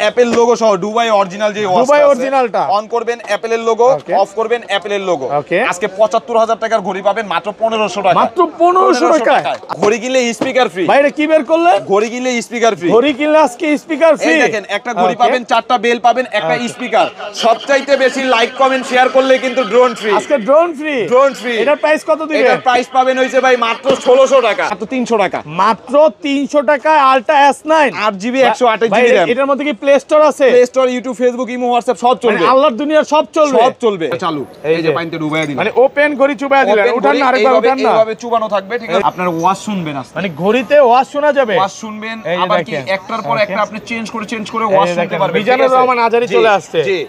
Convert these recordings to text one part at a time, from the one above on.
Apple logo সহ Dubai original যে ওয়াচটা Dubai অরিজিনালটা অন করবেন অ্যাপেলের লোগো, অফ করবেন অ্যাপেলের লোগো। আজকে ৭৫,০০০ টাকার ঘড়ি পাবেন মাত্র ১৫০০ টাকা। মাত্র ১৫০০ টাকা। ঘড়ি কিনলে স্পিকার ফ্রি। ভাই এটা কি বের করলে? ঘড়ি কিনলে স্পিকার ফ্রি। ঘড়ি কিনলে আজকে স্পিকার ফ্রি। এই দেখেন একটা ঘড়ি পাবেন, ৪টা বেল পাবেন, একটা স্পিকার। সবচাইতে বেশি লাইক কমেন্ট শেয়ার করলে কিন্তু ড্রোন ফ্রি। আজকে ড্রোন ফ্রি। Drone free. এটার প্রাইস কত দিবেন? এটার প্রাইস পাবেন হইছে ভাই মাত্র ১৬০০ টাকা। মাত্র ৩০০ টাকা। মাত্র ৩০০ টাকায় ultra S9 8GB 128GB RAM। এটার মধ্যে কি প্লে স্টোর আছে? Play store, YouTube, Facebook, imo, WhatsApp সব চলবে। মানে আল্লাহর দুনিয়ার সব চলবে। সব চলবে। চালু। এই যে পাইনতে ডুবাইয়া দিলাম। মানে ওপেন ঘড়ি চুবাইয়া দিলেন। উঠান না, আরেকবার উঠান না। এইভাবে চুবানো থাকবে, ঠিক আছে? আপনার ওয়াজ শুনবেন আজকে। মানে ঘড়িতে ওয়াজ শোনা যাবে। ওয়াজ শুনবেন, আবার কি একটার পর একটা আপনি চেঞ্জ করে ওয়াজ শুনতে পারবেন। মিজানুর রহমান আজারি চলে আসছে। জি।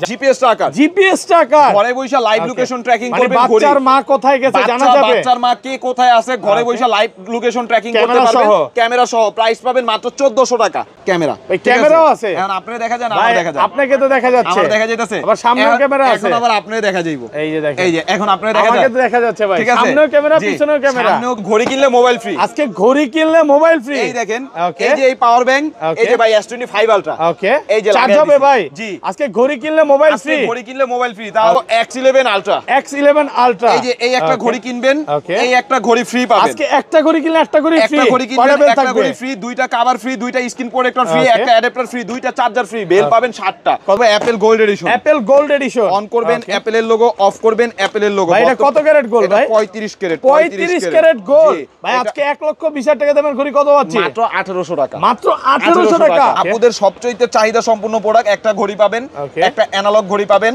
GPS tracker. GPS tracker. ঘরে বসে লাইভ লোকেশন ট্র্যাকিং করবেন। বাচ্চার মা কোথায় গেছে জানা যাবে। বাচ্চার মা কে কোথায় আছে ঘরে বসে লাইভ লোকেশন ট্র্যাকিং করতে পারবেন। ক্যামেরা সহ প্রাইস পাবেন মাত্র ১৪০০ টাকা। ক্যামেরা। ক্যামেরাও আছে। এখন আপনি দেখা যায় না, আমার দেখা যায়। আপনাকে তো দেখা যাচ্ছে। আমার দেখা যাইতেছে। আবার সামনেও ক্যামেরা আছে। এখন আবার আপনি দেখা যাইবো। এই যে দেখেন। এই যে এখন আপনি দেখা যায়। আমাকে তো দেখা যাচ্ছে ভাই। সামনেও ক্যামেরা, পিছনেও ক্যামেরা। সামনেও ঘড়ি কিনলে মোবাইল ফ্রি। আজকে ঘড়ি কিনলে মোবাইল ফ্রি। এই দেখেন, এই যে এই পাওয়ার ব্যাংক, এই যে ভাই S25 আলট্রা। ওকে। এই যে চার্জ হবে ভাই। জি। আজকে ঘড়ি কিনলে মোবাইল ফ্রি। ঘড়ি কিনলে মোবাইল ফ্রি, তাও X11 আলট্রা। X11 ultra. এই যে এই একটা ঘড়ি কিনবেন, এই একটা ঘড়ি ফ্রি পাবেন। আজকে একটা ঘড়ি কিনলে একটা ঘড়ি ফ্রি। একটা ঘড়ি কিনলে একটা ঘড়ি ফ্রি, দুইটা কভার ফ্রি, দুইটা স্ক্রিন প্রোটেক্টর ফ্রি, একটা অ্যাডাপ্টার ফ্রি, দুইটা চার্জার ফ্রি, বেল পাবেন 60টা। কবে Apple gold addition. Apple gold addition. On করবেন অ্যাপেলের লোগো, অফ করবেন অ্যাপেলের লোগো। ভাই এটা কত ক্যারেট গোল্ড ভাই? 35 ক্যারেট। 35 carat gold. ভাই আজকে 1,20,000 টাকা দামের ঘড়ি কত পাচ্ছি? মাত্র ১৮০০ টাকা। মাত্র ১৮০০ টাকা। আপুদের সবচেয়ে চাহিদা সম্পূর্ণ প্রোডাক্ট, একটা ঘড়ি পাবেন, একটা অ্যানালগ ঘড়ি পাবেন।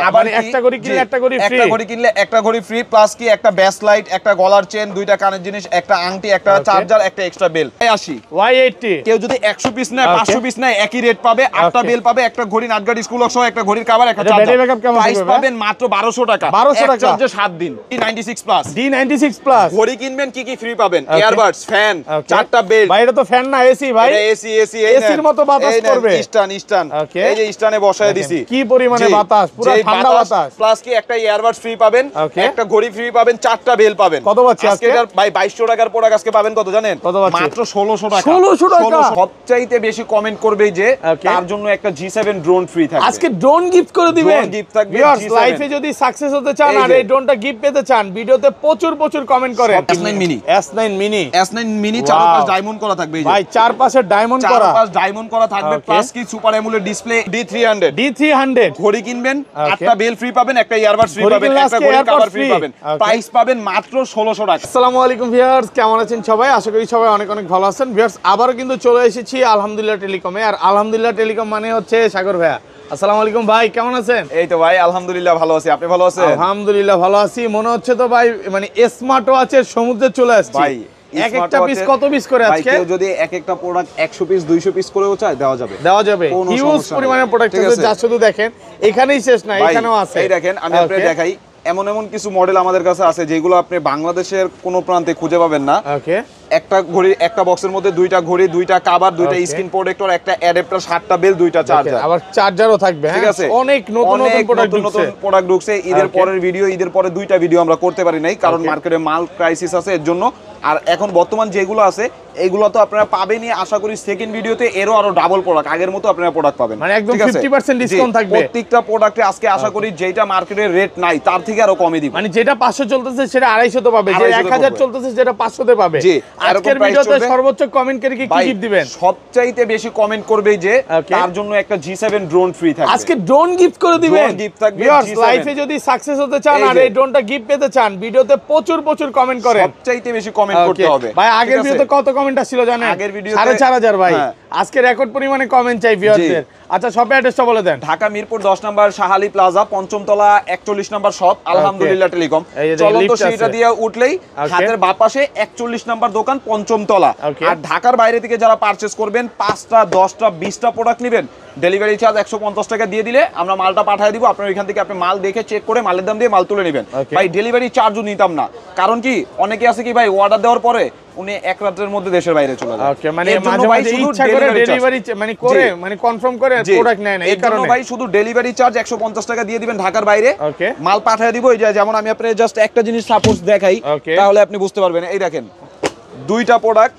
আবার একটা ঘড়ি কিনলে একটা ঘড়ি ফ্রি। একটা ঘড়ি কিনলে একটা ঘড়ি ফ্রি, প্লাস কি একটা ব্যাস লাইট, একটা গলার চেন, দুইটা কানের জিনিস, একটা আংটি, একটা চার্জার, একটা এক্সট্রা বেল। 80 Y80। কেউ যদি 100 পিস নেয়, 500 পিস নেয়, একই রেট পাবে। 8টা বেল পাবে, একটা ঘড়ি নাটগার্ড স্কুল সহ, একটা ঘড়ির কভার, একটা চার্জার। প্রাইস পাবেন মাত্র 1200 টাকা। 1200 টাকা। চার্জে 7 দিন। D96 plus. D96 plus. ঘড়ি কিনবেন কি কি ফ্রি পাবেন? ইয়ারবাডস, ফ্যান, 4টা বেল। ভাই এটা তো ফ্যান না, এসি ভাই। এটা এসি। এসির মতো বাতাস করবে। স্টান। এই যে স্টানে বসায় দিছি। কি পরিমাণে বাতাস, পুরো ঠান্ডা বাতাস। প্লাস কি একটা ইয়ারবাডস ফ্রি পাবেন, একটা ঘড়ি ফ্রি পাবেন, 4টা বেল পাবেন। কত পাচ্ছি আজকে? এটার ভাই 2200 টাকার প্রোডাক্ট আজকে পাবেন কত জানেন? মাত্র 1600 টাকা। 1600 টাকা। সবচাইতে বেশি কমেন্ট করবে যে তার জন্য একটা G7 ড্রোন ফ্রি থাকবে। আজকে ড্রোন গিফট করে দিবেন। ড্রোন গিফট থাকবে। লাইফে যদি সাকসেস হতে চান আর এই ড্রোনটা গিফট পেতে চান, ভিডিওতে প্রচুর কমেন্ট করেন। S9 mini. S9 মিনি চারপাশ ডায়মন্ড করা থাকবে। ভাই চারপাশে ডায়মন্ড করা। চারপাশ ডায়মন্ড করা থাকবে, প্লাস কি সুপার অ্যামোলেড ডিসপ্লে। D300 ঘড়ি কিনবেন, 8টা বেল ফ্রি পাবেন, একটা ইয়ারবাডস ফ্রি পাবেন, একটা ঘড়ি কভার ফ্রি পাবেন। প্রাইস পাবেন মাত্র 1600 টাকা। আসসালামু আলাইকুম ভিউয়ার্স, কেমন আছেন সবাই? আশা করি সবাই অনেক ভালো আছেন। ভিউয়ার্স আবারও কিন্তু চলে এসেছি আলহামদুলিল্লাহ টেলিকমে। আর আলহামদুলিল্লাহ টেলিকম মানে হচ্ছে সাগর ভাইয়া। আসসালামু আলাইকুম ভাই, কেমন আছেন? এই তো ভাই আলহামদুলিল্লাহ ভালো আছি, আপনি ভালো আছেন? আলহামদুলিল্লাহ ভালো আছি। মনে হচ্ছে তো ভাই মানে স্মার্ট ওয়াচের সমুদ্রে চলে আসছে ভাই। এক একটা পিস কত পিস করে আজকে? কেউ যদি এক একটা প্রোডাক্ট 100 পিস 200 পিস করেও চায় দেওয়া যাবে। হিউজ পরিমাণে প্রোডাক্ট আছে, যা শুধু দেখেন এখানেই শেষ না, এখানেও আছে। এই দেখেন আমি আপনাদের দেখাই, এমন কিছু মডেল আমাদের কাছে আছে যেগুলো আপনি বাংলাদেশের কোনো প্রান্তে খুঁজে পাবেন না। ওকে। একটা ঘড়ি, একটা বক্সের মধ্যে দুইটা ঘড়ি, দুইটা কভার, দুইটা স্ক্রিন প্রোটেক্টর, একটা অ্যাডাপ্টার, 7টা বেল, দুইটা চার্জার, আবার চার্জারও থাকবে। ঠিক আছে, অনেক নতুন প্রোডাক্ট ঢুকছে। ঈদের পরের ভিডিও, ঈদের পরে দুইটা ভিডিও আমরা করতে পারি নাই, কারণ মার্কেটে মাল ক্রাইসিস আছে এর জন্য। আর এখন বর্তমান যেগুলো আছে এগুলো তো আপনারা পাবেনই, আশা করি সেকেন্ড ভিডিওতে আরো ডাবল প্রোডাক্ট, আগের মতো আপনারা প্রোডাক্ট পাবেন। মানে একদম 50% ডিসকাউন্ট থাকবে প্রত্যেকটা প্রোডাক্টে। আজকে আশা করি যেটা মার্কেটের রেট নাই তার থেকে আরো কমে দিব। মানে যেটা 500 চলতেছে সেটা 250 তে পাবে, যে 1000 চলতেছে সেটা 500 তে পাবে। আজকের ভিডিওতে সর্বোচ্চ কমেন্ট করে কি গিফট দিবেন? সবচাইতে বেশি কমেন্ট করবে যে তার জন্য একটা G7 ড্রোন ফ্রি থাকবে। আজকে ড্রোন গিফট করে দিবেন। ড্রোন গিফট থাকবে। লাইফে যদি সাকসেস হতে চান আর এই ড্রোনটা গিফট পেতে চান, ভিডিওতে প্রচুর কমেন্ট করেন। সবচাইতে বেশি কমেন্ট করতে হবে ভাই। আগের ভিডিওতে কত কমেন্ট আসছিল জানেন? আগের ভিডিওতে 4500 ভাই। আজকে রেকর্ড পরিমাণে কমেন্ট চাই ভিউয়ারদের। আচ্ছা শপের অ্যাড্রেসটা বলে দেন। ঢাকা মিরপুর 10 নম্বর শাহালি প্লাজা, ৫ম তলা, 41 নম্বর শপ, আলহামদুলিল্লাহ টেলিকম। চলন্ত সিঁড়িটা দিয়ে উঠলেই হাতের বাঁ পাশে 41 নম্বর দোকান, ৫ম তলা। আর ঢাকার বাইরে থেকে যারা পারচেজ করবেন, 5টা 10টা 20টা প্রোডাক্ট নেবেন, ডেলিভারি চার্জ 150 টাকা দিয়ে দিলে আমরা মালটা পাঠিয়ে দিব। আপনার ওইখান থেকে আপনি মাল দেখে চেক করে মালের দাম দিয়ে মাল তুলে নেবেন। ভাই ডেলিভারি চার্জও নিতাম না, কারণ কি অনেকে আছে কি ভাই অর্ডার দেওয়ার পরে উনি এক রাতের মধ্যে দেশের বাইরে চলে যায়। ওকে, মানে মাঝে মাঝে ইচ্ছা করে ডেলিভারি মানে করে মানে কনফার্ম করে প্রোডাক্ট নেয় না, এই কারণে ভাই শুধু ডেলিভারি চার্জ 150 টাকা দিয়ে দিবেন ঢাকার বাইরে, মাল পাঠিয়ে দিব। এই যে যেমন আমি আপনাদের জাস্ট একটা জিনিস সাপোজ দেখাই, তাহলে আপনি বুঝতে পারবেন। এই দেখেন দুইটা প্রোডাক্ট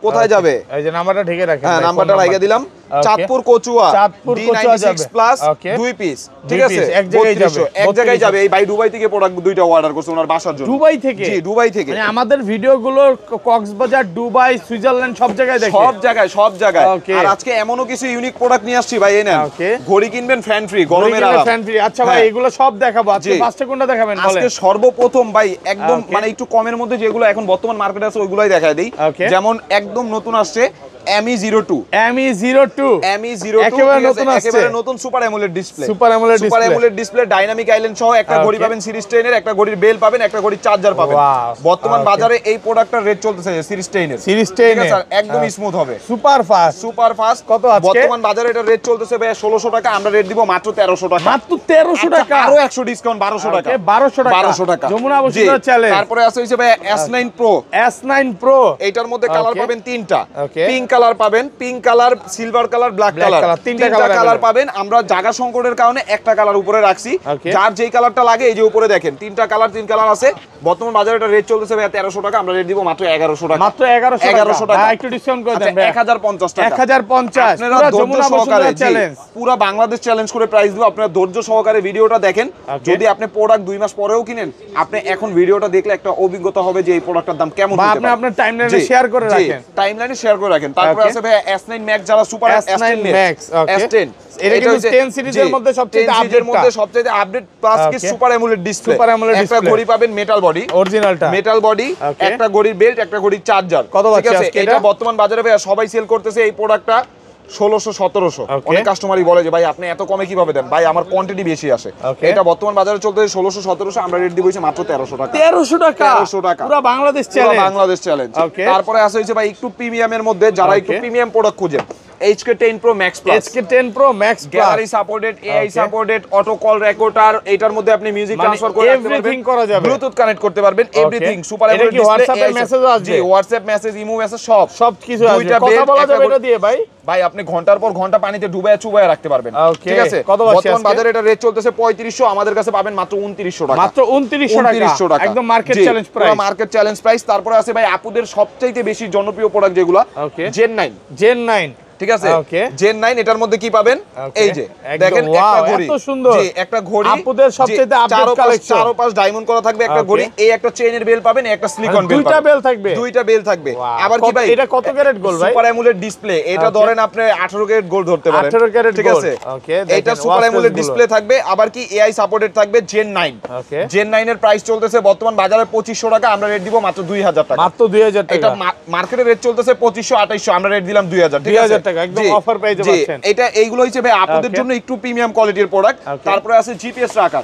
কোথায় যাবে, এই যে নাম্বারটা ঢেকে রাখেন। হ্যাঁ নাম্বারটা লাগিয়ে দিলাম। Chandpur Kachua D96 plus 2 piece, ঠিক আছে, এক জায়গায় যাবে। এই ভাই দুবাই থেকে প্রোডাক্ট দুইটা অর্ডার করছে ওনার বাসার জন্য। দুবাই থেকে? জি, দুবাই থেকে। মানে আমাদের ভিডিওগুলো কক্সবাজার, দুবাই, সুইজারল্যান্ড সব জায়গায় দেখে, সব জায়গায়। আর আজকে এমনও কিছু ইউনিক প্রোডাক্ট নিয়ে আসছি ভাই, এই নেন। ঘড়ি কিনবেন ফ্যান ফ্রি, গরমের আরাম ফ্যান ফ্রি। আচ্ছা ভাই, এগুলো সব দেখাবো আজকে। ফার্স্টে কোনটা দেখাবেন বলেন? আজকে সর্বপ্রথম ভাই একদম মানে একটু কমের মধ্যে যেগুলো এখন বর্তমান মার্কেটে আছে ওইগুলাই দেখায় দেই। যেমন একদম নতুন আসছে ME02 একেবারে নতুন super AMOLED display, dynamic island সহ একটা ঘড়ি পাবেন সিরিজ 10 এর, একটা ঘড়ির বেল পাবেন, একটা ঘড়ির চার্জার পাবেন। বর্তমান বাজারে এই প্রোডাক্টটার রেট চলতেছে সিরিজ 10 এর, একদম স্মুথ হবে, সুপার ফাস্ট। কত আছে বর্তমান বাজারে? এটা রেট চলতেছে ভাই 1600 টাকা, আমরা রেট দিব মাত্র 1300 টাকা। মাত্র 1300 টাকা, আরো 100 ডিসকাউন্ট 1200 টাকা। 1200 টাকা যমুনা বসুন্ধরা চ্যালেঞ্জ। তারপরে আছে হইছে ভাই S9 Pro, এটার মধ্যে কালার পাবেন তিনটা, পিঙ্ক কালার পাবেন, pink colour, silver colour, black colour, তিনটা কালার পাবেন। আমরা জায়গা সংকটের কারণে একটা কালার উপরে রাখছি, যার যেই কালারটা লাগে এই যে উপরে দেখেন তিন কালার আছে। বর্তমান বাজারে এটা রেট চলতেছে ভাই 1300 টাকা, আমরা রেট দিব মাত্র 1100 টাকা। মাত্র 1100 টাকা, একটু ডিসকাউন্ট করে দেন ভাই। 1050 টাকা, 1050। আপনারা ধৈর্য সহকারে পুরো বাংলাদেশ চ্যালেঞ্জ করে প্রাইস দিব। আপনারা ধৈর্য সহকারে ভিডিওটা দেখেন। যদি আপনি প্রোডাক্ট 2 মাস পরেও কিনেন, আপনি এখন ভিডিওটা দেখলে একটা অভিজ্ঞতা হবে যে এই প্রোডাক্টটার দাম কেমন হতে পারে। আপনি আপনার টাইমলাইনে শেয়ার করে রাখেন, তারপরে আছে ভাই S9 Max, যারা সুপার S9 Max, S10 এটা কিন্তু 10 সিরিজের মধ্যে সবচেয়ে আপডেট প্লাস কি সুপার অ্যামোলেড ডিসপ্লে। একটা ঘড়ি পাবেন মেটাল বডি, অরিজিনালটা মেটাল বডি, একটা ঘড়ির বেল্ট, একটা ঘড়ির চার্জার। ঠিক আছে, এটা বর্তমান বাজারে ভাই সবাই সেল করতেছে এই প্রোডাক্টটা 1600-1700। অনেক কাস্টমারই বলে যে ভাই আপনি এত কমে কিভাবে দেন? ভাই আমার কোয়ান্টিটি বেশি আসে। এটা বর্তমান বাজারে চলতেছে 1600-1700, আমরা রেট দিব মাত্র 1300 টাকা। 1300 টাকা পুরো বাংলাদেশ চ্যালেঞ্জ। তারপরে আছে হইছে ভাই একটু প্রিমিয়ামের মধ্যে, যারা একটু প্রিমিয়াম প্রোডাক্ট খুঁজেন, HK10 Pro Max Plus, gallery supported, AI supported, auto call recorder. এটার মধ্যে আপনি মিউজিক ট্রান্সফার করে রাখতে পারবেন, ব্লুটুথ কানেক্ট করতে পারবেন, এভরিথিং। সুপার অ্যামোলেড ডিসপ্লে, হোয়াটসঅ্যাপে মেসেজ আসবে, হোয়াটসঅ্যাপ মেসেজ, ইমো মেসেজ, সব কিছু আসবে। কথা বলা যাবে এটা দিয়ে ভাই আপনি ঘন্টার পর ঘন্টা পানিতে ডুবায়া চুবায়া রাখতে পারবেন। ঠিক আছে, বর্তমান বাজারে এটা রেট চলতেছে 3500, আমাদের কাছে পাবেন মাত্র 2900 টাকা। মাত্র 2900 টাকা, একদম মার্কেট চ্যালেঞ্জ প্রাইস, পুরো মার্কেট চ্যালেঞ্জ প্রাইস। তারপরে আছে ভাই আপুদের সবচেয়ে বেশি জনপ্রিয় প্রোডাক্ট যেগুলো, Gen 9। ঠিক আছে, Gen 9 এটার মধ্যে কি পাবেন? এই যে দেখেন একটা ঘড়ি, এত সুন্দর, জি একটা ঘড়ি, আপুদের সবচেয়ে আপডেট কালেকশন, চারো পাঁচ ডায়মন্ড করা থাবে একটা ঘড়ি, এই একটা চেইনের বেল পাবেন, একটা সিলিকন বেল পাবেন, দুইটা বেল থাকবে। আবার কি ভাই এটা কত ক্যারেট গোল্ড ভাই? সুপার অ্যামোলেড ডিসপ্লে, এটা ধরেন আপনি 18 ক্যারেট গোল্ড ধরতে পারেন, 18 ক্যারেট, ঠিক আছে। এটা সুপার অ্যামোলেড ডিসপ্লে থাকবে, আবার কি AI সাপোর্টেড থাকবে। Gen 9 এর প্রাইস চলতেছে বর্তমান বাজারে 2500 টাকা, আমরা রেট দিব মাত্র 2000 টাকা। মাত্র 2000 টাকা। এটা মার্কেটে রেট চলতেছে 2500-2800, আমরা রেট দিলাম 2000, ঠিক আছে, 2000 টাকা একদম অফার। এটা এইগুলো হচ্ছে ভাই আপুদের জন্য একটু প্রিমিয়াম কোয়ালিটির প্রোডাক্ট। তারপরে আছে জিপিএস ট্র্যাকার,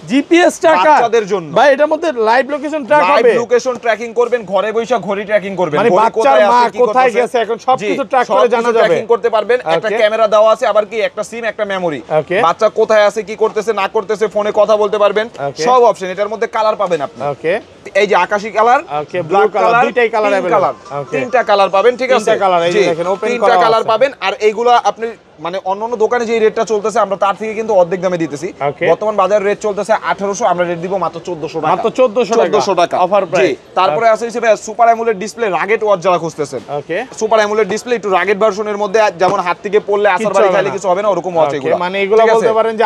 বাচ্চাদের জন্য ভাই, এটার মধ্যে লাইভ লোকেশন ট্র্যাক হবে, লাইভ লোকেশন ট্র্যাকিং করবেন, ঘরে বসে ঘড়ি ট্র্যাকিং করবেন, মানে বাচ্চার মা কোথায় গেছে এখন সবকিছু ট্র্যাক করে জানা যাবে, ট্র্যাকিং করতে পারবেন। একটা ক্যামেরা দেওয়া আছে, আবার কি একটা সিম, একটা মেমরি, বাচ্চা কোথায় আছে, কি করতেছে না করতেছে, ফোনে কথা বলতে পারবেন, সব অপশন। এটার মধ্যে কালার পাবেন আপনি, এই যে আকাশী কালার, ব্ল্যাক কালার, দুইটাই কালার अवेलेबल, তিনটা কালার পাবেন, ঠিক আছে, তিনটা কালার পাবেন। আর এইগুলা আপনি মানে অন্যান্য দোকানে যে রেটটা চলতেছে আমরা তার থেকে কিন্তু অর্ধেক দামে দিতেছি। বর্তমান বাজারে রেট চলতেছে 1800, আমরা রেট দিব মাত্র 1400 টাকা, মাত্র 1400 টাকা অফার প্রাইস। তারপরে আছে হিসেবে super AMOLED display, rugged watch যারা খুঁজতেছেন, সুপার অ্যামোলেড ডিসপ্লে একটু রাগেট ভার্সনের মধ্যে, যেমন হাত থেকে পড়লে আসার বাড়ি খাইলে কিছু হবে না ওরকম ওয়াচ। এগুলো মানে এগুলো বলতে পারেন যে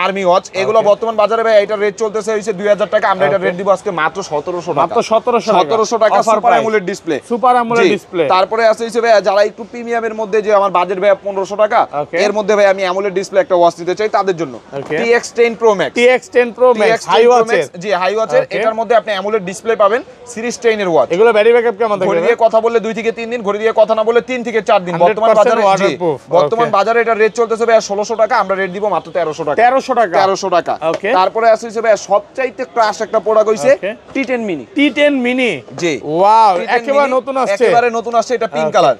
আর্মি ওয়াচ। এগুলো বর্তমান বাজারে ভাই এটা রেট চলতেছে হইছে 2000 টাকা, আমরা এটা রেট দিব আজকে মাত্র 1700 টাকা, মাত্র 1700 টাকা super AMOLED display, super AMOLED display. তারপরে আছে হিসেবে যারা একটু প্রিমিয়ামের মধ্যে, যে আমার বাজেট ভাই 1500 টাকা, এর মধ্যে ভাই আমি অ্যামোলেড ডিসপ্লে একটা ওয়াচ নিতে চাই, তাদের জন্য TX10 Pro Max, হাই ওয়াচের, জি হাই ওয়াচের। এটার মধ্যে আপনি অ্যামোলেড ডিসপ্লে পাবেন, সিরিজ 10 এর ওয়াচ। এগুলো ব্যাটারি ব্যাকআপ কেমন থাকে? ঘড়ি দিয়ে কথা বললে 2 থেকে 3 দিন, ঘড়ি দিয়ে কথা না বললে 3 থেকে 4 দিন। বর্তমান বাজারে, জি বর্তমান বাজারে এটা রেট চলতেছে ভাই 1600 টাকা, আমরা রেট দিব মাত্র 1300 টাকা, 1300 টাকা। তারপরে আছে ভাই সবচাইতে ক্রাশ একটা প্রোডাক্ট হইছে T10 মিনি, জি ওয়াও, একেবারে নতুন আসছে, একেবারে নতুন আসছে। এটা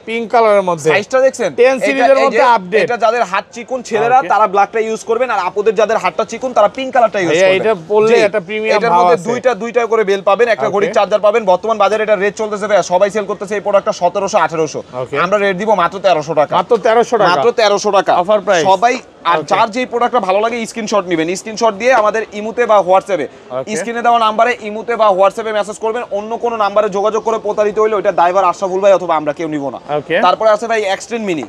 পিঙ্ক কালারের মধ্যে, সাইজটা দেখছেন 10 সিরিজের মধ্যে আপডেট। এটা যাদের হাত চিকন ছেলেরা তারা ব্ল্যাকটা ইউজ করবেন, আর আপুদের যাদের হাতটা চিকন তারা পিঙ্ক কালারটা ইউজ করবেন। এটা বললে এটা প্রিমিয়াম ভাব আছে। এটার মধ্যে দুইটা করে বেল পাবেন, একটা ঘড়ির চার্জার পাবেন। বর্তমান বাজারে এটা রেট চলতেছে ভাই, সবাই সেল করতেছে এই প্রোডাক্টটা 1700-1800, আমরা রেট দিব মাত্র 1300 টাকা, মাত্র 1300 টাকা, মাত্র 1300 টাকা অফার প্রাইস। সবাই আর যার যেই প্রোডাক্টটা ভালো লাগে স্ক্রিনশট নেবেন, স্ক্রিনশট দিয়ে আমাদের ইমুতে বা হোয়াটসঅ্যাপে স্ক্রিনে দেওয়া নাম্বারে ইমুতে বা হোয়াটসঅ্যাপে মেসেজ করবেন। অন্য কোনো নাম্বারে যোগাযোগ করে প্রতারিত হইলে ওটা ড্রাইভার আশরাফুল ভাই অথবা আমরা কেউ নিব না। তারপরে আছে ভাই এক্সটেন্ড মিনি,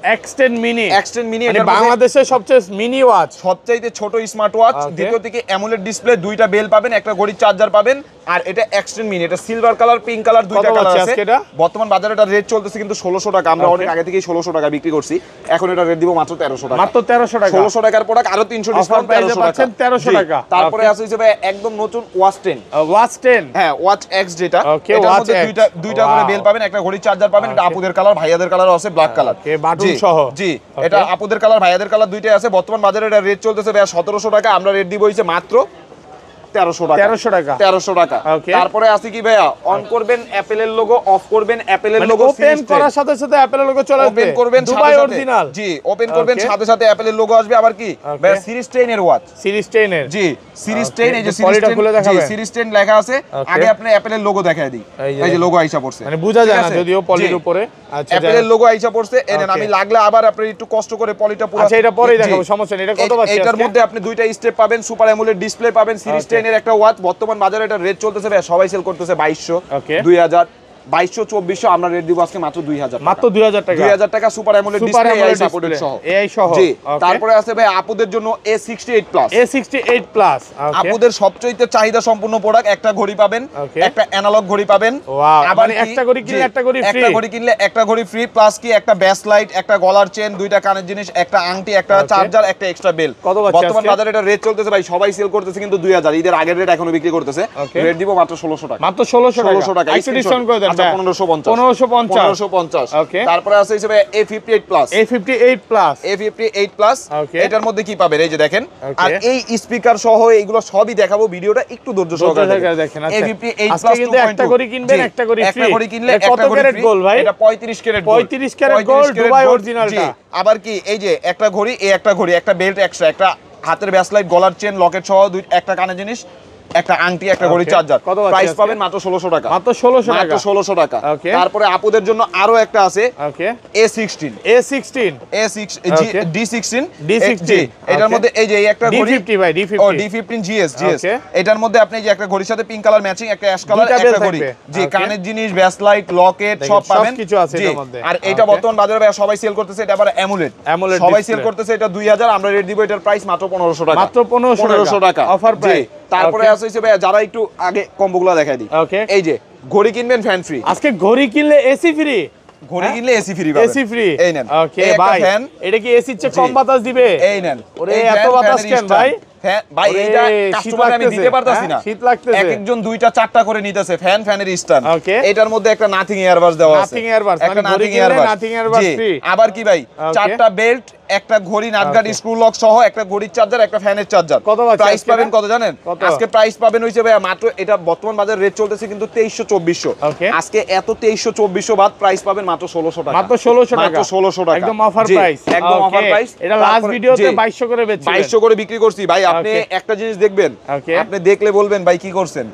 এটা বাংলাদেশের সবচেয়ে মিনি ওয়াচ, সবচাইতে ছোট স্মার্ট ওয়াচ। দ্বিতীয় দিকে অ্যামোলেড ডিসপ্লে, দুইটা বেল পাবেন, একটা ঘড়ির চার্জার পাবেন। আর এটা এক্সটেন্ড মিনি, এটা সিলভার কালার, পিঙ্ক কালার, দুইটা কালার আছে। বর্তমান বাজারে এটা রেট চলতেছে কিন্তু 1600 টাকা। আমরা অনেক আগে থেকেই 1600 টাকা বিক্রি করছি, এখন এটা রেট দিব মাত্র 1300 টাকা। মাত্র 1300 টাকা। 1600 টাকার প্রোডাক্ট আরো 300 ডিসকাউন্ট, 1300 টাকা। তারপরে আছে হিসেবে একদম নতুন ওয়াচ 10। হ্যাঁ, ওয়াচ এক্স যেটা, এটার মধ্যে দুইটা করে বেল পাবেন, একটা ঘড়ির চার্জার পাবেন। এটা আপুদের কালার, ভাইয়াদের কালারও আছে ব্ল্যাক কালার, বাটন সহ। জি, এটা আপুদের কালার, ভাইয়াদের কালার দুইটাই আছে। বর্তমান বাজারে এটা রেট চলতেছে ভাই 1700 টাকা। আমরা রেট দিব হইছে মাত্র 1300 টাকা। তারপরে আছে কি ভাইয়া, অন করবেন অ্যাপেলের লোগো, অফ করবেন অ্যাপেলের লোগো, ওপেন করার সাথে সাথে অ্যাপেলের লোগো চলে আসবে। ওপেন করবেন দুবাই অরিজিনাল, জি, ওপেন করবেন সাথে সাথে অ্যাপেলের লোগো আসবে। আবার কি ভাইয়া, সিরিজ 10 এর ওয়াচ, সিরিজ 10 এর, জি, সিরিজ 10, এই যে সিরিজ 10 খুলে দেখাবেন, সিরিজ 10 লেখা আছে। আগে আপনি অ্যাপেলের লোগো দেখায় দিই, এই যে লোগো আইসা পড়ছে, মানে বোঝা যায় না যদিও পলির উপরে। আচ্ছা, অ্যাপেলের লোগো আইসা পড়ছে। এনেন, আমি লাগলে আবার আপনি একটু কষ্ট করে পলিটা পুরো, আচ্ছা এটা পরেই দেখাবো, সমস্যা নেই। এটা কত পাচ্ছি? এটার মধ্যে আপনি দুইটা স্টেপ পাবেন, সুপার অ্যামোলেড ডিসপ্লে পাবেন, সিরিজ 10 এর একটা ওয়াচ। বর্তমান বাজারে এটা রেট চলতেছে ভাই, সবাই সেল করতেছে 2200, 2000, 2200, 2400। আমরা রেট দিব আজকে মাত্র 2000, মাত্র 2000 টাকা। 2000 টাকা super AMOLED display, AI supported সহ, এআই সহ। জি, তারপরে আছে ভাই আপুদের জন্য A68 প্লাস। A68 প্লাস আপুদের সবচেয়ে চাহিদা সম্পূর্ণ প্রোডাক্ট। একটা ঘড়ি পাবেন, একটা অ্যানালগ ঘড়ি পাবেন। আবার একটা ঘড়ি কিনলে একটা ঘড়ি ফ্রি, একটা ঘড়ি কিনলে একটা ঘড়ি ফ্রি, প্লাস কি একটা ব্যাস লাইট, একটা গলার চেন, দুইটা কানের জিনিস, একটা আংটি, একটা চার্জার, একটা এক্সট্রা বেল। বর্তমান বাজারে এটা রেট চলতেছে ভাই, সবাই সেল করতেছে কিন্তু 2000। ঈদের আগের রেট এখনো বিক্রি করতেছে। রেট দিব মাত্র 1600 টাকা। মাত্র 1600 টাকা। একটু ডিসকাউন্ট করে দেন। আচ্ছা, 1550। 1550। ওকে, তারপরে আছে হিসেবে A58 প্লাস। A58 প্লাস, এটার মধ্যে কি পাবেন এই যে দেখেন। আর এই স্পিকার সহ এইগুলো সবই দেখাবো, ভিডিওটা একটু ধৈর্য সহকারে দেখেন। A58 প্লাস কিন্তু একটা ঘড়ি কিনবেন, একটা ঘড়ি ফ্রি। একটা ঘড়ি কিনলে কত ক্যারেট গোল্ড ভাই? এটা 35 carat gold. 35 carat gold, Dubai অরিজিনালটা। আবার কি এই যে একটা ঘড়ি, এই একটা ঘড়ি, একটা বেল্ট এক্সট্রা, একটা হাতের ব্যাসলাইট, গলার চেন, লকেট সহ একটা কানের জিনিস, একটা আংটি, একটা ঘড়ি চার্জার। প্রাইস পাবেন মাত্র 1600 টাকা। মাত্র 1600 টাকা। তারপরে আপুদের জন্য আরো একটা আছে, A16 D16। এটার মধ্যে এই যে একটা ঘড়ি D50 ভাই, D15 GS। এটার মধ্যে আপনি যে একটা ঘড়ির সাথে পিঙ্ক কালার ম্যাচিং, একটা অ্যাশ কালার, একটা ঘড়ি, জি, কানের জিনিস, ব্যাস লাইট, লকেট সব পাবেন, কিছু আছে এর মধ্যে। আর এটা বর্তমান বাজারে ভাই সবাই সেল করতেছে। এটা আবার অ্যামোলেড, সবাই সেল করতেছে। এটা 2000, আমরা রেট দিব এটার প্রাইস মাত্র 1500 টাকা। মাত্র 1500 টাকা অফার প্রাইস। তারপরে আছে ভাই, যারা একটু আগে কম্বোগুলো দেখাই দিই। এই যে ঘড়ি কিনবেন ফ্যান ফ্রি। আজকে ঘড়ি কিনলে এসি ফ্রি, ঘড়ি কিনলে এসি ফ্রি পাবেন। এসি ফ্রি, এই নেন। ওকে ভাই, এটা কি এসির চেয়ে কম বাতাস দিবে? এই নেন। ওরে এত বাতাস কেন ভাই? ভাই এইটা কাস্টমার আমি দিতে পারতাছি না, শীত লাগতেছে। এক একজন দুইটা চারটা করে নিতেছে ফ্যানের স্ট্যান্ড। এটার মধ্যে একটা নাথিং এয়ারবাস দেওয়া আছে, নাথিং এয়ারবাস, একটা নাথিং এয়ারবাস ফ্রি। আবার কি ভাই, চারটা বেল্ট, একটা ঘড়ি, নাটগার্ড, স্ক্রু লক সহ, একটা ঘড়ির চার্জার, একটা ফ্যানের চার্জার। প্রাইস পাবেন কত জানেন? আজকে প্রাইস পাবেন হইছে ভাই মাত্র, এটা বর্তমান বাজারে রেট চলতেছে কিন্তু 2300-2400। আজকে এত 2300-2400 বাদ প্রাইস পাবেন মাত্র 1600 টাকা। মাত্র 1600 টাকা, মাত্র 1600 টাকা, একদম অফার প্রাইস, একদম অফার প্রাইস। এটা লাস্ট ভিডিওতে 2200 করে বেচছি, 2200 করে বিক্রি করছি ভাই। আপনি একটা জিনিস দেখবেন, আপনি দেখলে বলবেন ভাই কি করছেন।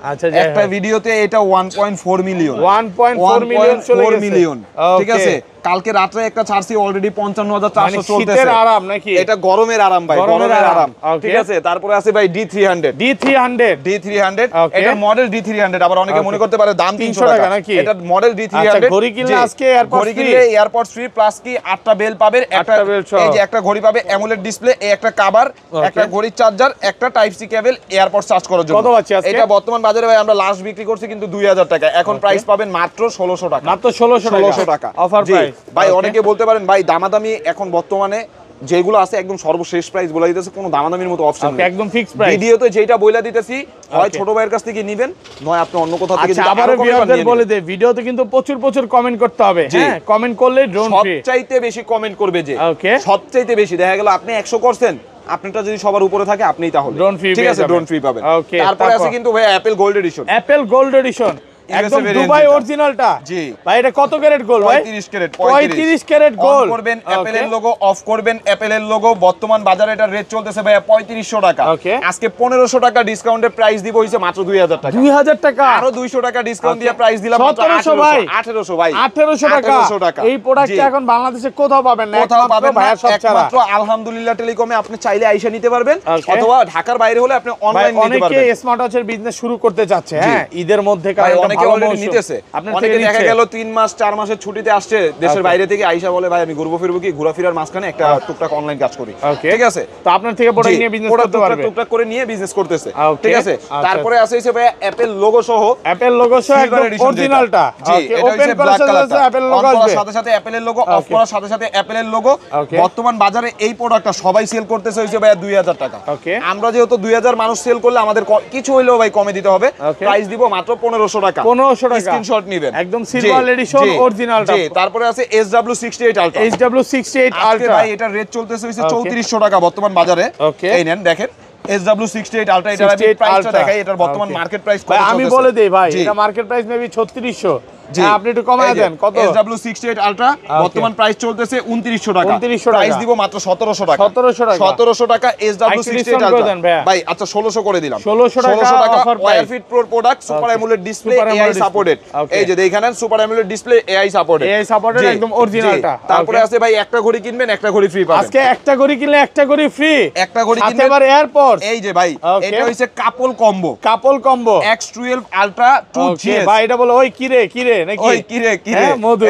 একটা ভিডিওতে এটা 1.4 মিলিয়ন, 1.4 মিলিয়ন, ঠিক আছে। কালকে রাতে একটা ছাড়ছি অলরেডি 55,400 চলতেছে। শীতের আরাম নাকি? এটা গরমের আরাম ভাই, গরমের আরাম, ঠিক আছে। তারপরে আছে ভাই D300, এটা মডেল D300। আবার অনেকে মনে করতে পারে দাম 300 টাকা নাকি? এটা মডেল D300। ঘড়ি কিনলে আজকে এয়ারপড ফ্রি, প্লাস কি 8টা বেল পাবেন, একটা এই যে একটা ঘড়ি পাবে, অ্যামোলেড ডিসপ্লে, এই একটা কভার, একটা ঘড়ির চার্জার, একটা type C cable, AirPod charge করার জন্য। এটা বর্তমান বাজারে ভাই আমরা লাস্ট বিক্রি করছি কিন্তু 2000 টাকা। এখন প্রাইস পাবেন মাত্র 1600 টাকা। মাত্র 1600 টাকা অফার প্রাইস ভাই। অনেকে বলতে পারেন ভাই দামাদামি এখন বর্তমানে যেগুলো আছে একদম সর্বশেষ প্রাইস বলে দিতেছে, কোনো দামাদামির মতো অপশন নেই, একদম ফিক্সড প্রাইস। ভিডিওতে যেটা বইলা দিতেছি, হয় ছোট ভাইয়ের কাছ থেকে নেবেন, নয় আপনি অন্য কোথাও থেকে। আচ্ছা, আবার ভিউয়ারদের বলে দে, ভিডিওতে কিন্তু প্রচুর কমেন্ট করতে হবে। হ্যাঁ, কমেন্ট করলে ড্রোন ফ্রি। সবচাইতে বেশি কমেন্ট করবে যে, সবচাইতে বেশি দেখা গেল আপনি 100 করছেন, আপনারটা যদি সবার উপরে থাকে আপনিই তাহলে ড্রোন ফ্রি, ঠিক আছে, ড্রোন ফ্রি পাবেন। তারপরে আছে কিন্তু ভাই অ্যাপল গোল্ড এডিশন। একদম দুবাই অরিজিনালটা। জি ভাই এটা কত ক্যারেট গোল্ড ভাই? 35 ক্যারেট গোল্ড। অন করবেন অ্যাপেল এর লোগো, অফ করবেন অ্যাপেল এর লোগো। বর্তমান বাজারে এটার রেট চলতেছে ভাই 3500 টাকা। আজকে 1500 টাকা ডিসকাউন্টে প্রাইস দিব হইছে মাত্র 2000 টাকা। 2000 টাকা আরো 200 টাকা ডিসকাউন্ট দিয়ে প্রাইস দিলাম মাত্র 1700 ভাই। 1800 ভাই, 1800 টাকা। এই প্রোডাক্টটা এখন বাংলাদেশে কোথাও পাবেন না, কোথাও পাবেন না, একমাত্র আলহামদুলিল্লাহ টেলিকমে। আপনি চাইলে আইসা নিতে পারবেন, অথবা ঢাকার বাইরে হলে আপনি অনলাইন নিতে পারবেন। অনেকে স্মার্ট ওয়াচের বিজনেস শুরু করতে যাচ্ছে, হ্যাঁ ঈদের মধ্যে অনেকে অলরেডি নিতেছে। অনেকে দেখা গেল 3 মাস 4 মাসের ছুটিতে আসছে দেশের বাইরে থেকে, আইসা বলে ভাই আমি ঘুরবো ফিরবো কি, ঘোরাফেরার মাঝখানে একটা টুকটাক অনলাইন কাজ করি, ঠিক আছে? তো আপনার থেকে প্রোডাক্ট নিয়ে বিজনেস করতে পারবে, টুকটাক করে নিয়ে বিজনেস করতেছে, ঠিক আছে? তারপরে আছে হইছে ভাই অ্যাপেল লোগো সহ, অ্যাপেল লোগো সহ একদম অরিজিনালটা। ওকে, ওপেন করার সাথে অ্যাপেল লোগো আসবে, সাথে সাথে অ্যাপেলের লোগো, অফ করার সাথে সাথে অ্যাপেলের লোগো। বর্তমান বাজারে এই প্রোডাক্টটা সবাই সেল করতেছে হইছে ভাই 2000 টাকা। আমরা যেহেতু 2000 মানুষ সেল করলে আমাদের কিছু হইলেও ভাই কমে দিতে হবে। প্রাইস দিব মাত্র 1500 টাকা। 1500 টাকা স্ক্রিনশট নেবেন, একদম সিলভার এডিশন অরিজিনালটা। জি, তারপরে আছে SW68 আলট্রা। SW68 আলট্রা ভাই এটা রেট চলতেছে হইছে 3400 টাকা বর্তমান বাজারে। এই নেন দেখেন SW68 আলট্রা, এটার আমি প্রাইসটা দেখাই। এটার বর্তমান মার্কেট প্রাইস কত চলতেছে আমি বলে দেই ভাই, এটা মার্কেট প্রাইস মেবি 3600। আপনি একটু কমায় দেন। কত? SW68 আলট্রা বর্তমান প্রাইস চলতেছে 2900 টাকা। 2900 টাকা প্রাইস দিব মাত্র 1700 টাকা। 1700 টাকা SW68 আলট্রা ভাই। আচ্ছা 1600 করে দিলাম। 1600 টাকা Wearfit Pro product, super AMOLED display, AI supported. এই যে দেখেন super AMOLED display, AI supported, একদম অরিজিনালটা। তারপরে আছে ভাই একটা ঘড়ি কিনবেন একটা ঘড়ি ফ্রি পাবেন। আজকে একটা ঘড়ি কিনলে একটা ঘড়ি ফ্রি, একটা ঘড়ি কিনলে আবার এয়ারপডস। এই যে ভাই এটা হইছে কাপল কম্বো X12 আলট্রা 2GS। ভাই এটা বলো ওই কিরে নাকি, ওই কিরে মধু।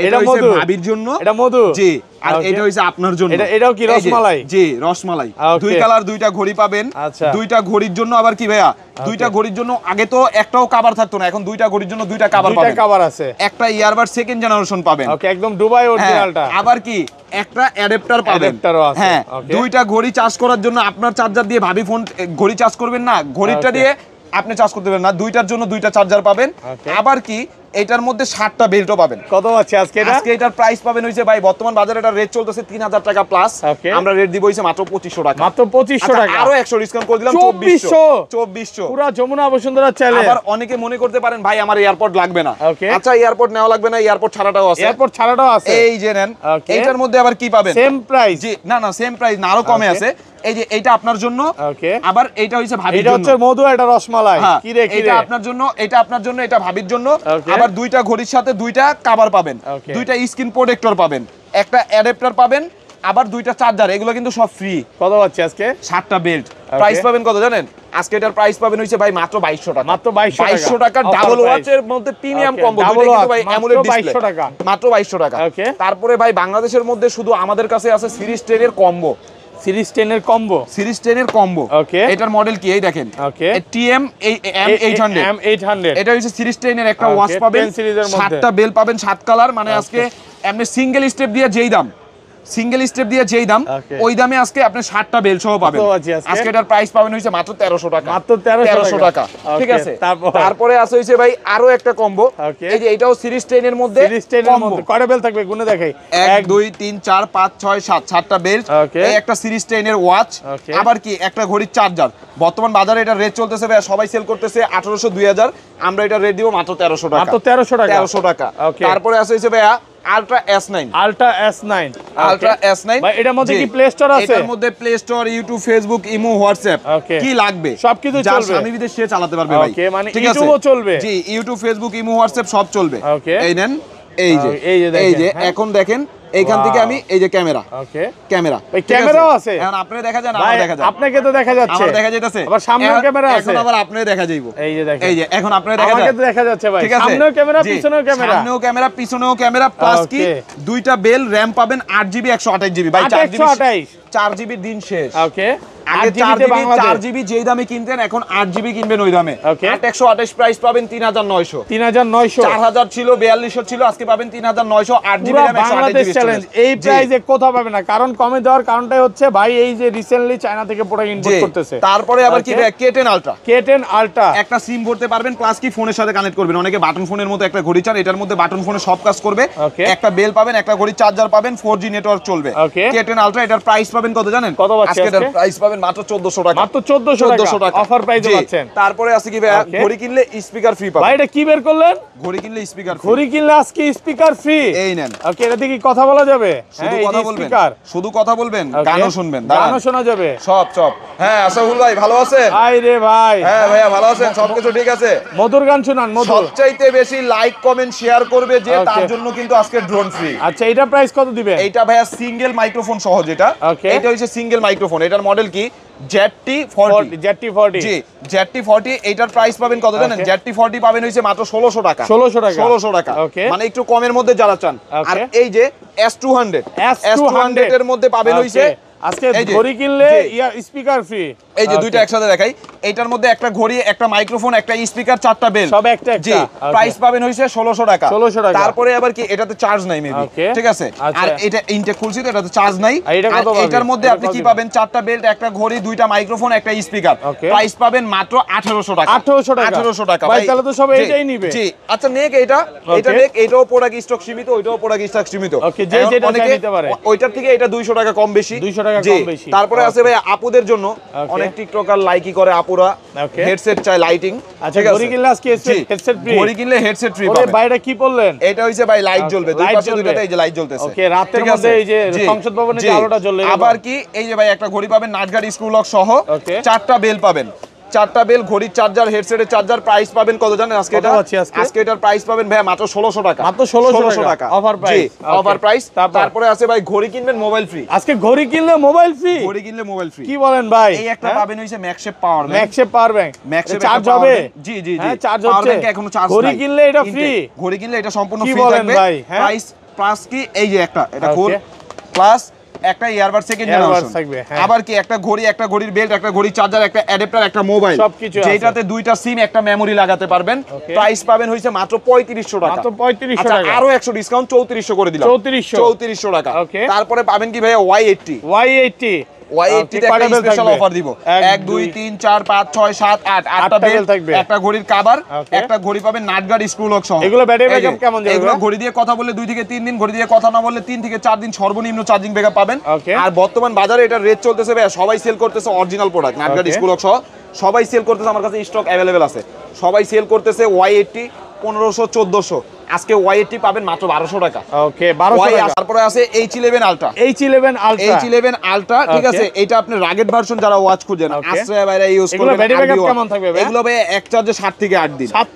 এটা হইছে ভাবির জন্য, এটা মধু। জি, আর এটা হইছে আপনার জন্য। এটাও কি রসমালাই? জি, রসমালাই। দুই কালার, দুইটা ঘড়ি পাবেন। দুইটা ঘড়ির জন্য আবার কি ভাইয়া, দুইটা ঘড়ির জন্য আগে তো একটাও কভার থাকতো না, এখন দুইটা ঘড়ির জন্য দুইটা কভার পাবেন। দুইটা কভার আছে, একটা ইয়ারবাড সেকেন্ড জেনারেশন পাবেন। ওকে, একদম দুবাই অরিজিনালটা। আবার কি একটা অ্যাডাপ্টার পাবেন। হ্যাঁ, দুইটা ঘড়ি চার্জ করার জন্য আপনার চার্জার দিয়ে ভাবি ফোন ঘড়ি চার্জ করবেন না, ঘড়িটা দিয়ে আপনি চার্জ করতে পারবেন না, দুইটার জন্য দুইটা চার্জার পাবেন। আবার কি এটার মধ্যে 60টা বেল্টও পাবেন। কত আছে আজকে এটা? আজকে এটার প্রাইস পাবেন হইছে ভাই বর্তমান বাজারে এটার রেট চলতেছে 3000 টাকা প্লাস। আমরা রেট দিব হইছে মাত্র 2500 টাকা। মাত্র 2500 টাকা। আরো 100 ডিসকাউন্ট করে দিলাম 2400। পুরো যমুনা বসুন্ধরা চ্যালেঞ্জ। আবার অনেকে মনে করতে পারেন ভাই আমার এয়ারপড লাগবে না। আচ্ছা এয়ারপড নেওয়া লাগবে না, এয়ারপড ছাড়াটাও আছে। এয়ারপড ছাড়াটাও আছে। এই যে নেন, এটার মধ্যে আবার কি পাবেন? Same price. জি, না সেম প্রাইস না, আরো কমে আছে। এই যে এইটা আপনার জন্য, আবার এইটা হইছে ভাবির জন্য। এটা হচ্ছে মধু, এটা রসমালাই। কিরে এটা আপনার জন্য, এটা আপনার জন্য, এটা ভাবির জন্য। আবার দুইটা ঘড়ির সাথে দুইটা কভার পাবেন, দুইটা স্ক্রিন প্রোটেক্টর পাবেন, একটা অ্যাডাপ্টার পাবেন, আবার দুইটা চার্জার। এগুলো কিন্তু সব ফ্রি। কত পাচ্ছি আজকে? 60টা বেল্ট। প্রাইস পাবেন কত জানেন? আজকে এটার প্রাইস পাবেন হইছে ভাই মাত্র 2200 টাকা। মাত্র 2200 টাকা ডাবল ওয়াচের মধ্যে প্রিমিয়াম কম্বো, দুটো কিন্তু ভাই অ্যামোলেড ডিসপ্লে, মাত্র 2200 টাকা। তারপরে ভাই বাংলাদেশের মধ্যে শুধু আমাদের কাছে আছে সিরিজ 10 এর কম্বো। সিরিজ 10 এর কম্বো, সিরিজ 10 এর কম্বো। এটার মডেল কি এই দেখেন, TM M800। এটা হচ্ছে সিরিজ 10 এর একটা ওয়াচ পাবেন, 7টা বেল পাবেন, 7 কালার। মানে আজকে এমনি সিঙ্গেল স্টেপ দিয়ে যেই দাম ওই দামে আজকে আপনি 7টা বেল সহ পাবেন। আজকে এটার প্রাইস পাবেন হইছে মাত্র 1300 টাকা। মাত্র 1300 টাকা, ঠিক আছে? তারপরে আছে হইছে ভাই আরো একটা কম্বো। এই যে এটাও সিরিজ 10 এর মধ্যে, কয়টা বেল থাকবে গুনে দেখাই। 1 2 3 4 5 6 7, 7টা বেল্ট। এই একটা সিরিজ 10 এর ওয়াচ, আবার কি একটা ঘড়ির চার্জার। বর্তমান বাজারে এটা রেট চলতেছে ভাই, সবাই সেল করতেছে 1800 2000, আমরা এটা রেট দিব মাত্র 1300 টাকা। মাত্র 1300 টাকা। তারপরে আছে হইছে ভাই আলট্রা S9। ভাই এটার মধ্যে কি প্লে স্টোর আছে? এটার মধ্যে play store, YouTube, Facebook, imo, WhatsApp কি লাগবে সবকিছু চলবে। স্বামী বিদেশ সে চালাতে পারবে ভাই। মানে ইউটিউবও চলবে। জি, ইউটিউব, ফেসবুক, ইমো, হোয়াটসঅ্যাপ সব চলবে। এই নেন, এই যে এখন দেখেন এইখান থেকে আমি এই যে ক্যামেরা, ক্যামেরাও আছে। এখন আপনি দেখা যান, আমার দেখা যায়, আপনাকে তো দেখা যাচ্ছে, আমার দেখা যাইতেছে। আবার সামনেও ক্যামেরা আছে, এখন আবার আপনি দেখা যাইবো। এই যে দেখেন, এই যে এখন আপনি দেখা যায়, আমাকে তো দেখা যাচ্ছে ভাই। সামনেও ক্যামেরা, পিছনেও ক্যামেরা, সামনেও ক্যামেরা, পিছনেও ক্যামেরা, প্লাস কি দুইটা বেল, র‍্যাম পাবেন 8GB 128GB ভাই। 4GB দিন শেষ। আগে 4GB যেই দামে কিনতেন, এখন 8GB কিনবেন ওই দামে। 128 প্রাইস পাবেন 3900। 4000 ছিল, 4200 ছিল, আজকে পাবেন 3900। 8GB RAM 128GB challenge. এই প্রাইসে কোথাও পাবে না, কারণ কমে দেওয়ার কারণটাই হচ্ছে ভাই এই যে রিসেন্টলি চায়না থেকে প্রোডাক্ট ইম্পোর্ট করতেছে। তারপরে আবার কি K10 আলট্রা একটা সিম ভরতে পারবেন, প্লাস কি ফোনের সাথে কানেক্ট করবেন। অনেকে বাটন ফোনের মতো একটা ঘড়ি চান, এটার মধ্যে বাটন ফোনে সব কাজ করবে। একটা বেল পাবেন, একটা ঘড়ি চার্জার পাবেন, 4G নেটওয়ার্ক চলবে। K10 আলট্রা, এটার প্রাইস পাবেন পাবেন কত জানেন? কত পাচ্ছেন আজকে এটার প্রাইস পাবেন মাত্র 1400 টাকা। মাত্র 1400 টাকা অফার প্রাইসে পাচ্ছেন। তারপরে আছে কি ভাই, ঘড়ি কিনলে স্পিকার ফ্রি পাবেন। ভাই এটা কি বের করলেন? ঘড়ি কিনলে স্পিকার ফ্রি। ঘড়ি কিনলে আজকে স্পিকার ফ্রি। এই নেন। ওকে, এটা দিয়ে কি কথা বলা যাবে? শুধু কথা বলবেন, শুধু কথা বলবেন, গানও শুনবেন, গানও শোনা যাবে সব। হ্যাঁ আসাহুল ভাই ভালো আছেন? আই রে ভাই, হ্যাঁ ভাইয়া ভালো আছেন, সবকিছু ঠিক আছে? মধুর গান শুনান, মধুর। সবচাইতে বেশি লাইক কমেন্ট শেয়ার করবে যে, তার জন্য কিন্তু আজকে ড্রোন ফ্রি। আচ্ছা, এটা প্রাইস কত দিবেন? এইটা ভাইয়া সিঙ্গেল মাইক্রোফোন সহ যেটা, এটা হচ্ছে সিঙ্গেল মাইক্রোফোন। এটার মডেল কি? ZT40। জি, ZT40। এইটার প্রাইস পাবেন কত জানেন? ZT40 পাবেন হইছে মাত্র 1600 টাকা। 1600 টাকা, মানে একটু কমের মধ্যে যারা চান। আর এই যে S200 এর মধ্যে পাবেন হইছে আজকে ঘড়ি কিনলে স্পিকার ফ্রি। এই যে দুইটা একসাথে দেখাই, এইটার মধ্যে একটা ঘড়ি, একটা মাইক্রোফোন, একটা স্পিকার, 4টা বেল, সব একটা। জি, প্রাইস পাবেন হইছে 1600 টাকা। 1600 টাকা। তারপরে আবার কি, এটাতে চার্জ নাই মেবি, ঠিক আছে? আর এটা ইনটেক খুলছি তো, এটাতে চার্জ নাই। আর এটার মধ্যে আপনি কি পাবেন? 4টা বেল্ট, একটা ঘড়ি, দুইটা মাইক্রোফোন, একটা স্পিকার। প্রাইস পাবেন মাত্র 1800 টাকা। 1800 টাকা। ভাই তাহলে তো সব এইটাই নিবে। জি, আচ্ছা নেক এটা নেক, এটাও প্রোডাক্ট স্টক সীমিত, ওইটাও প্রোডাক্ট স্টক সীমিত। ওকে, যে যেটা নিতে পারে। ওইটার থেকে এটা 200 টাকা কম বেশি। 200 টাকা কম বেশি। তারপরে আছে ভাই আপুদের জন্য, অনেক টিকটকার লাইকি করে আপুরা হেডসেট চাই, লাইটিং। আচ্ছা, ঘড়ি কিনলে আজকে হেডসেট ফ্রি। ঘড়ি কিনলে হেডসেট ফ্রি পাবেন। ভাই এটা কি বললেন? এটা হইছে ভাই লাইট জ্বলবে, দুই পাশে দুইটাতে এই যে লাইট জ্বলতেছে। ওকে, রাতের মধ্যে এই যে সংসদ ভবনের যে আলোটা জ্বলবে। আবার কি, এই যে ভাই একটা ঘড়ি পাবেন, নাটগাড়ি স্ক্রু লক সহ, 4টা বেল পাবেন। 4টা বেল, ঘড়ির চার্জার, হেডসেটের চার্জার। প্রাইস পাবেন কত জানেন আজকে? এটা আজকে এটার প্রাইস পাবেন ভাই মাত্র 1600 টাকা। মাত্র 1600 টাকা অফার প্রাইস। Offer price. তারপরে আছে ভাই ঘড়ি কিনবেন মোবাইল ফ্রি। আজকে ঘড়ি কিনলে মোবাইল ফ্রি। ঘড়ি কিনলে মোবাইল ফ্রি। কি বলেন ভাই? এই একটা পাবেন হইছে ম্যাক্সেপ power bank. ম্যাক্সেপ power bank. ম্যাক্সেপ charge হবে? জি জি জি, চার্জ পাওয়ার হচ্ছে। ব্যাংক এখনো চার্জ নাই। ঘড়ি কিনলে এটা ফ্রি। ঘড়ি কিনলে এটা সম্পূর্ণ কি ফ্রি বলেন থাকবে। ভাই? প্রাইস প্লাস কি, এই যে একটা, এটা ঘড়ি প্লাস একটা ইয়ারবাড সেকেন্ড জেনারেশন থাকবে। আবার কি, একটা ঘড়ি, একটা ঘড়ির বেল্ট, একটা ঘড়ির চার্জার, একটা অ্যাডাপ্টার, একটা মোবাইল, সবকিছু আছে। যেটাতে দুইটা সিম, একটা মেমরি লাগাতে পারবেন। প্রাইস পাবেন হইছে মাত্র 3500 টাকা। মাত্র 3500 আচ্ছা, টাকা। আরো 100 ডিসকাউন্ট, 3400 করে দিলাম। 3400 টাকা। তারপরে পাবেন কি ভাইয়া Y80। Y80 তে একটা স্পেশাল অফার দিব। 1 2 3 4 5 6 7 8 আটটা বেল থাকবে, একটা ঘড়ির কভার, একটা ঘড়ি পাবেন নাটগার্ড স্ক্রু লক সহ। এগুলো ব্যাটারি ব্যাকআপ কেমন যাবে? এগুলো ঘড়ি দিয়ে কথা বললে 2 থেকে 3 দিন, ঘড়ি দিয়ে কথা না বললে 3 থেকে 4 দিন সর্বনিম্ন চার্জিং ব্যাকআপ পাবেন। আর বর্তমান বাজারে এটা রেট চলতেছে ভাই, সবাই সেল করতেছে অরিজিনাল প্রোডাক্ট, নাটগার্ড স্ক্রু লক সহ সবাই সেল করতেছে। আমার কাছে স্টক अवेलेबल আছে, সবাই সেল করতেছে। Y80 1500 1400, আজকে Y80 পাবেন মাত্র 1200 টাকা। ওকে, 1200 টাকা। তারপরে আছে H11 আলট্রা। H11 আলট্রা, ঠিক আছে? এটা আপনি রাগেড ভার্সন যারা ওয়াচ খুঁজেন, আশ্রয় বাইরে ইউজ করবেন। ব্যাটারি ব্যাকআপ কেমন থাকবে ভাই? এগুলো ভাই এক চার্জে 7 থেকে 8 দিন। 7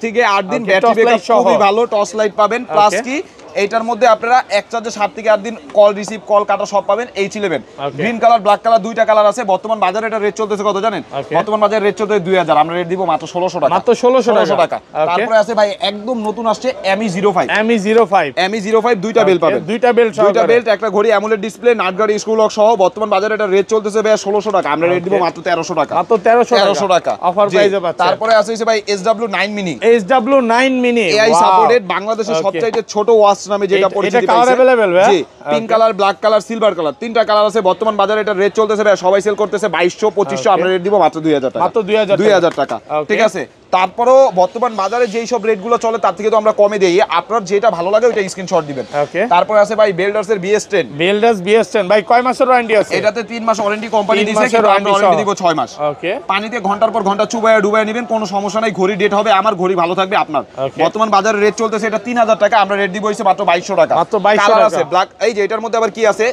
থেকে 8 দিন ব্যাটারি ব্যাকআপ খুবই ভালো, টর্চ লাইট পাবেন। প্লাস কি, এইটার মধ্যে আপনারা এক চার্জে 7 থেকে 8 দিন কল রিসিভ, কল কাটা সব পাবেন। H11 green colour, black colour, দুইটা কালার আছে। বর্তমান বাজারে এটা রেট চলতেছে কত জানেন? বর্তমান বাজারে রেট চলতেছে 2000, আমরা রেট দিব মাত্র 1600 টাকা। মাত্র 1600 টাকা। তারপরে আছে ভাই একদম নতুন আসছে ME05। ME05 দুইটা বেল পাবেন, দুইটা বেল্ট, একটা ঘড়ি, অ্যামোলেড ডিসপ্লে, নাটগার্ড স্ক্রু লক সহ। বর্তমান বাজারে এটা রেট চলতেছে ভাই 1600 টাকা, আমরা রেট দিব মাত্র 1300 টাকা। মাত্র 1300 টাকা অফার প্রাইসে পাচ্ছেন। তারপরে আছে ভাই SW9 মিনি। AI সাপোর্টেড, বাংলাদেশের সবচেয়ে ছোট ওয়াচ নামে যেটা পরিচিত। কালার अवेलेबल ভাই? জি, pink colour, black colour, silver colour, তিনটা কালার আছে। বর্তমান বাজারে এটা রেট চলতেছে ভাই, সবাই সেল করতেছে 2200 2500, আমরা রেট দিব মাত্র 2000 টাকা। মাত্র 2000 টাকা, ঠিক আছে? তারপরও বর্তমান বাজারে যেই সব রেটগুলো চলে তার থেকে তো আমরা কমে দেই। আপনার যেটা ভালো লাগে ওইটা স্ক্রিনশট দিবেন। তারপর আছে ভাই বেল্ডার্সের BS10 ভাই, কয় মাসের ওয়ারেন্টি আছে? এটাতে 3 মাস ওয়ারেন্টি কোম্পানি দিয়েছে, কিন্তু আমরা ওয়ারেন্টি দিব 6 মাস। ওকে, পানিতে ঘন্টার পর ঘন্টা চুবায়া ডুবায়া নেবেন, কোনো সমস্যা নাই। ঘড়ি ডেট হবে আমার, ঘড়ি ভালো থাকবে আপনার। বর্তমান বাজারে রেট চলতেছে এটা 3000 টাকা, আমরা রেট দিব হইছে মাত্র 2200 টাকা। মাত্র 2200 টাকা আছে ব্ল্যাক। এই যে এটার মধ্যে আবার কি আছে?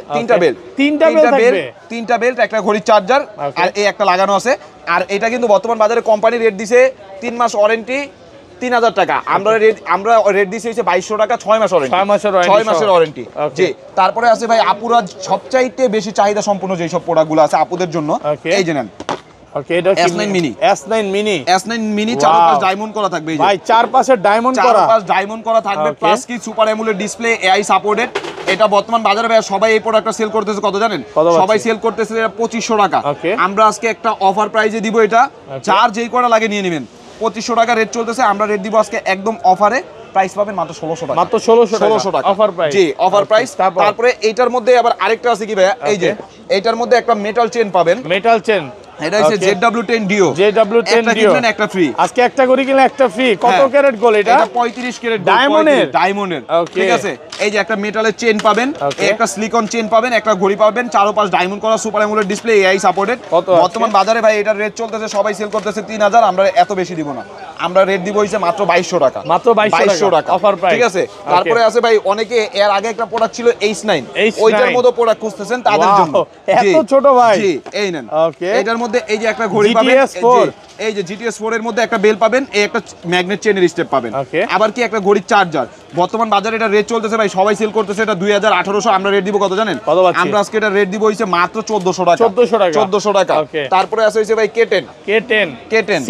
তিনটা বেল্ট, একটা ঘড়ির চার্জার, আর এই একটা লাগানো আছে। আর এটা কিন্তু বর্তমান বাজারে কোম্পানি রেট দিছে 3 মাস ওয়ারেন্টি 3000 টাকা, আমরা রেট দিছি হইছে 2200 টাকা, 6 মাস ওয়ারেন্টি। 6 মাসের ওয়ারেন্টি। জি, তারপরে আছে ভাই আপুরা সবচাইতে বেশি চাহিদা সম্পূর্ণ যেই সব প্রোডাক্টগুলো আছে আপুদের জন্য, এই যে নেন। ওকে, এটা S9 মিনি, চারপাশ ডায়মন্ড করা থাকবে। ভাই, চারপাশে ডায়মন্ড করা থাকবে। প্লাস কি super AMOLED display, AI supported. এটা বর্তমান বাজারে ভাই সবাই এই প্রোডাক্টটা সেল করতেছে কত জানেন? সবাই সেল করতেছে 2500 টাকা। আমরা আজকে একটা অফার প্রাইসে দিব, এটা চার যেই করা লাগে নিয়ে নেবেন। 2500 টাকা রেট চলতেছে, আমরা রেট দিব আজকে একদম অফারে। প্রাইস পাবেন মাত্র 1600 টাকা। মাত্র 1600 টাকা অফার প্রাইস। জি, অফার প্রাইস। তারপরে এইটার মধ্যে আবার আরেকটা আছে কি ভাই, এই যে এইটার মধ্যে একটা মেটাল চেন পাবেন। এটা হচ্ছে ZW10 Dio। ZW10 একটা Dio কিনবেন একটা ফ্রি। আজকে একটা করে কিনলে একটা ফ্রি। কত ক্যারেট গোল্ড এটা? এটা 35 ক্যারেট ডায়মন্ডের। ঠিক আছে, এই যে একটা মেটালের চেন পাবেন, এই একটা সিলিকন চেন পাবেন, একটা ঘড়ি পাবেন, চারপাশ ডায়মন্ড করা super AMOLED display, AI supported. বর্তমান বাজারে ভাই এটার রেট চলতেছে, সবাই সেল করতেছে 3000, আমরা এত বেশি দিব না, আমরা রেট দিব হইছে মাত্র 2200 টাকা। মাত্র 2200 টাকা অফার প্রাইস। ঠিক আছে, তারপরে আছে ভাই অনেকে এর আগে একটা প্রোডাক্ট ছিল H9, ওইটার মতো প্রোডাক্ট খুঁজতেছেন তাদের জন্য। এত ছোট ভাই? জি, এই নেন। এটার মধ্যে এই যে একটা ঘড়ি পাবেন, এই যে GTS 4 এর মধ্যে একটা বেল পাবেন, এই একটা ম্যাগনেট চেনের স্টেপ পাবেন, আবার কি একটা ঘড়ির চার্জার। বর্তমান বাজারে এটা রেট চলতেছে ভাই, সবাই সেল করতেছে এটা 2800, আমরা রেট দিব কত জানেন? আমরা আজকে এটা রেট দিব হইছে মাত্র 1400 টাকা। 1400 টাকা। তারপরে আছে হইছে ভাই K10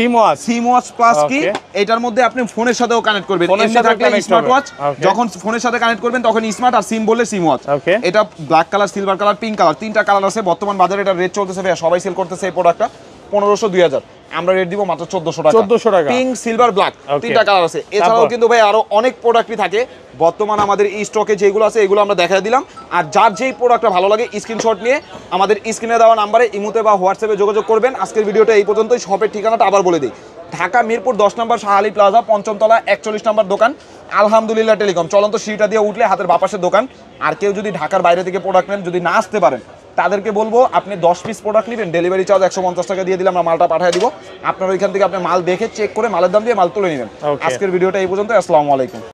সিমওয়াচ প্লাস কি, এটার মধ্যে আপনি ফোনের সাথেও কানেক্ট করবেন, এমনি থাকলে স্মার্ট ওয়াচ, যখন ফোনের সাথে কানেক্ট করবেন তখন স্মার্ট, আর সিম বললে সিম ওয়াচ। এটা black colour, silver colour, pink colour, তিনটা কালার আছে। বর্তমান বাজারে এটা রেট চলতেছে ভাই, সবাই সেল করতেছে এই প্রোডাক্টটা 1500 2000, আমরা রেট দিব মাত্র 1400 টাকা। 1400 টাকা। পিঙ্ক, সিলভার, ব্ল্যাক, তিনটা কালার আছে। এছাড়াও কিন্তু ভাই আরো অনেক প্রোডাক্টই থাকে বর্তমান আমাদের এই স্টকে, যেগুলো আছে এগুলো আমরা দেখাই দিলাম। আর যার যেই প্রোডাক্টটা ভালো লাগে স্ক্রিনশট নিয়ে আমাদের স্ক্রিনে দেওয়া নাম্বারে ইমোতে বা হোয়াটসঅ্যাপে যোগাযোগ করবেন। আজকের ভিডিওটা এই পর্যন্তই। শপের ঠিকানাটা আবার বলে দিই, ঢাকা মিরপুর 10 নম্বর শাহালি প্লাজা, 5ম তলা, 41 নম্বর দোকান, আলহামদুলিল্লাহ টেলিকম। চলন্ত সিঁড়িটা দিয়ে উঠলে হাতের বাপাশের দোকান। আর কেউ যদি ঢাকার বাইরে থেকে প্রোডাক্ট নেন, যদি না আসতে পারেন, তাদেরকে বলবো আপনি 10 পিস প্রোডাক্ট নেবেন, ডেলিভারি চার্জ 150 টাকা দিয়ে দিলে আমরা মালটা পাঠিয়ে দিব। আপনার ওইখান থেকে আপনি মাল দেখে চেক করে মালের দাম দিয়ে মাল তুলে নেবেন। আজকের ভিডিওটা এই পর্যন্ত। আসসালামু আলাইকুম।